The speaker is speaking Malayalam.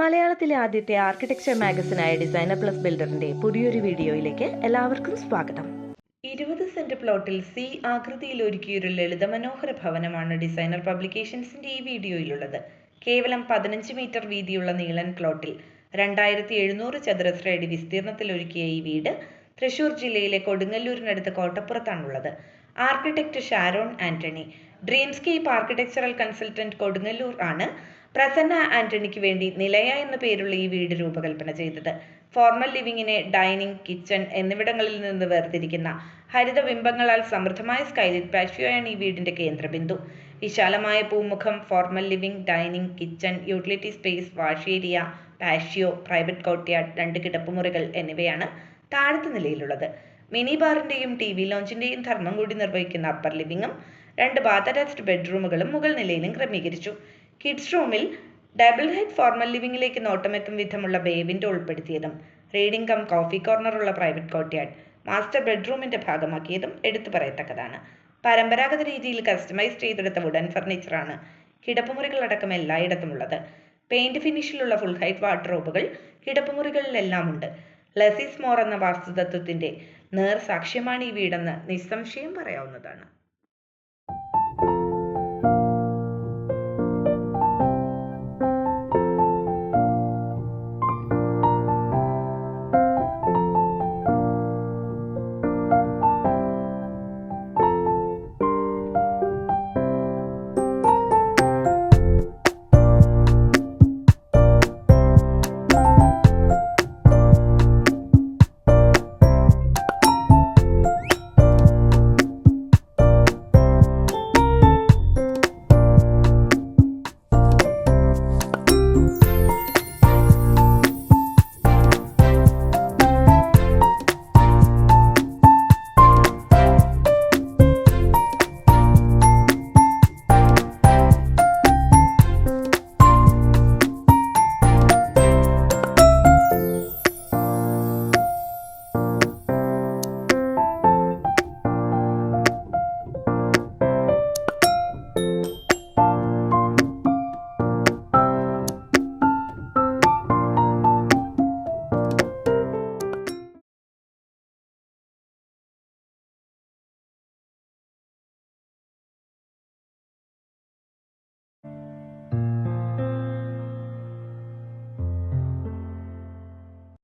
മലയാളത്തിലെ ആദ്യത്തെ ആർക്കിടെക്ചർ മാഗസിനായ ഡിസൈനർ പ്ലസ് ബിൽഡറിന്റെ പുതിയൊരു വീഡിയോയിലേക്ക് എല്ലാവർക്കും സ്വാഗതം. 20 സെന്റ് പ്ലോട്ടിൽ സി ആകൃതിയിൽ ഒരുക്കിയൊരു ലളിതമനോഹര ഭവനമാണ് ഡിസൈനർ പബ്ലിക്കേഷൻസിന്റെ ഈ വീഡിയോയിലുള്ളത്. കേവലം 15 മീറ്റർ വീതിയുള്ള നീളൻ പ്ലോട്ടിൽ 2700 ചതുരശ്ര അടി വിസ്തീർണത്തിൽ ഒരുക്കിയ ഈ വീട് തൃശൂർ ജില്ലയിലെ കൊടുങ്ങല്ലൂരിനടുത്ത് കോട്ടപ്പുറത്താണുള്ളത്. ആർക്കിടെക്ട് ഷാരോൺ ആന്റണി, ഡ്രീംസ്കേപ്പ് ആർക്കിടെക്ചറൽ കൺസൾട്ടന്റ് കൊടുങ്ങല്ലൂർ ആണ് പ്രസന്ന ആന്റണിക്ക് വേണ്ടി നിലയ എന്ന പേരുള്ള ഈ വീട് രൂപകൽപ്പന ചെയ്തത്. ഫോർമൽ ലിവിങ്ങിനെ ഡൈനിങ്, കിച്ചൺ എന്നിവിടങ്ങളിൽ നിന്ന് വേർതിരിക്കുന്ന ഹരിതബിംബങ്ങളാൽ സമൃദ്ധമായ സ്കൈലൈറ്റ് പാഷ്യോയാണ് ഈ വീടിന്റെ കേന്ദ്രബിന്ദു. വിശാലമായ പൂമുഖം, formal living, dining, kitchen, utility space, wash area, patio, private courtyard, 2 കിടപ്പുമുറികൾ എന്നിവയാണ് താഴത്തെ നിലയിലുള്ളത്. മിനി ബാറിന്റെയും TV ലോഞ്ചിന്റെയും ധർമ്മം കൂടി നിർവഹിക്കുന്ന അപ്പർ ലിവിംഗും 2 ബാത്ത് അറ്റാച്ച്ഡ് ബെഡ്റൂമുകളും മുകൾ നിലയിലും ക്രമീകരിച്ചു. കിഡ്സ് റൂമിൽ ഡബിൾ ഹെഡ് ഫോർമൽ ലിവിംഗിലേക്ക് നോട്ടമെത്തും വിധമുള്ള ബേ വിൻഡോ ഉൾപ്പെടുത്തിയതും റീഡിംഗ് കം കോഫി കോർണറുള്ള പ്രൈവറ്റ് കോർട്ട്യാർഡ് മാസ്റ്റർ ബെഡ്റൂമിന്റെ ഭാഗമാക്കിയതും എടുത്തു പറയത്തക്കതാണ്. പരമ്പരാഗത രീതിയിൽ കസ്റ്റമൈസ് ചെയ്തെടുത്ത വുഡൻ ഫർണിച്ചറാണ് കിടപ്പുമുറികളടക്കം എല്ലായിടത്തുമുള്ളത്. പെയിന്റ് ഫിനിഷിലുള്ള ഫുൾ ഹൈറ്റ് വാർഡ്രോബുകൾ കിടപ്പുമുറികളിലെല്ലാം ഉണ്ട്. ലെസ് ഈസ് മോർ എന്ന വാസ്തുതത്വത്തിന്റെ നേർ സാക്ഷ്യമാണ് ഈ വീടെന്ന് നിസ്സംശയം പറയാവുന്നതാണ്.